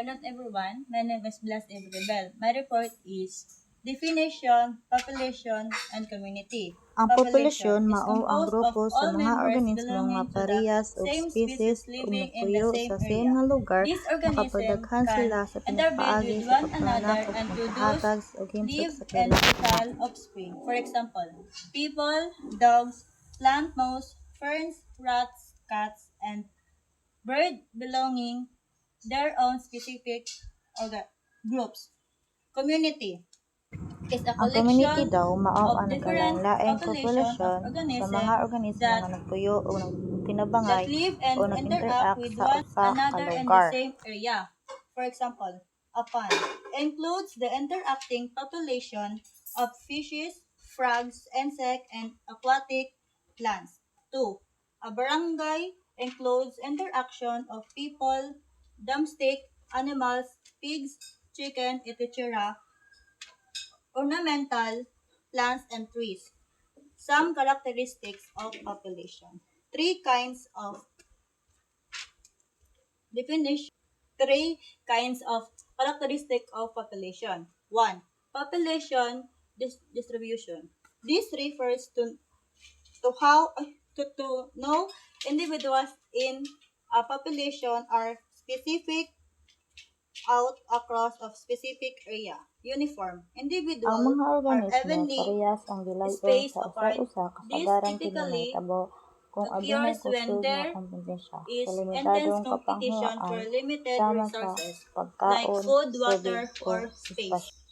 afternoon, everyone. My name is Blas Ebribel. My report is definition, population, and community. Ang populasyon is mao ang composed grupo of all sa mga members organismong belonging nga to the parehas o same species ug living in the nagpuyo same sa area. same nga lugar. These organisms Nakapagdaghan can sila sa interbreed pinagpaagi with sa one pagpanganak another ug and pagpahatag produce, og himsog live, sa and kailang fertile offspring. For example, people, dogs, plant mouse, ferns, rats, cats, and bird belonging their own specific groups. Community is a Ang community collection daw mao of ang different nagkalain-laing population of populasyon sa organisms mga organismo that nga nagpuyo o that tinabangay live o and interact nag-interact with sa one usa ka another in the lugar. same area. For example, a pond includes the interacting population of fishes, frogs, insects, and aquatic plants. 2. A barangay includes interaction of people, domestic animals, pigs, chicken, etc., ornamental plants, and trees. Some characteristics of population. Three kinds of definition. Three kinds of characteristic of population. 1. Population distribution. This refers to how to know individuals in a population are specific out across of specific area. Uniform. Ang Individuals mga are organismo evenly parehas ang gilayon spaced sa apart. usa-usa This kasagaran kini typically mahitabo kung adunay occurs when kusog nga there kompetensya is sa intense limitadong competition for kapanghuan limited sama sa resources like pagkaon, food, water, tubig or o space. espasyo.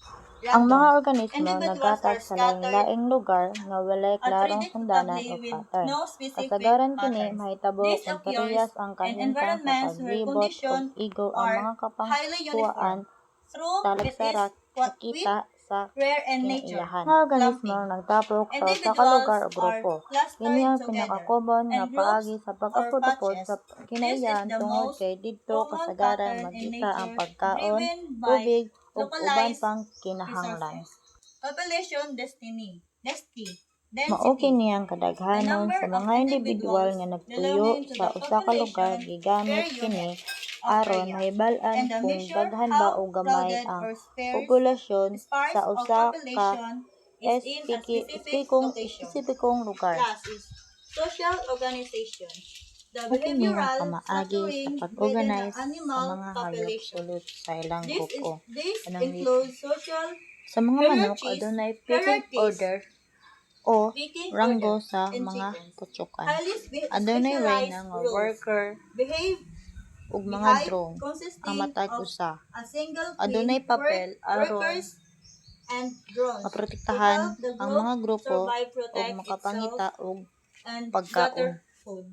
Ang mga Random. organismo Individuals naghatag are sa scattered laing-laing lugar nga walay klarong sundanan unpredictably o with pattern. no specific Kasagaran kini patterns. mahitabo This kung occurs parehas ang in kahimtang sa environments where paglibot ug conditions igol ang are mga highly kapanghuan uniform. Through it is talagsarat what nakita sa rare in nature. kinaiyahan. Mga organismo Clumping. nagtapok sa usa ka Individuals lugar o are grupo. clustered Kini ang together pinakakomon nga in groups paagi sa or pag-apod-upod patches. sa This is kinaiyahan the tungod most kay didto common kasagaran pattern in magkita ang nature pagkaon, driven by tubig ug uban localized pang kinahanglan. resources. Population density. Mao kini ang The kadaghanon number sa of mga individual nga nagpuyo belonging to sa the usa ka lugar population gigamit per kini unit of aron area, mahibal-an and the kung measure daghan ba how o gamay crowded ang or populasyon sparse sa of usa ka population is in a specific location. espesipikong lugar. Class is social organization. The Mao kini nga behavioral pamaagi structuring sa within the pag-organize sa animal mga hayop population. sulod sa ilang grupo. This Anang includes social sa mga manok adunay pecking hierarchies, order o pecking ranggo order, sa and mga chickens. putsukan. Highly Adunay way specialized na nga rules worker behave ug mga behind drone consisting ang matag of usa. a single Adunay team papel aron workers and drones to maprotektahan help the ang group mga grupo survive, ug protect makapangita itself, og and pagkaon. gather food.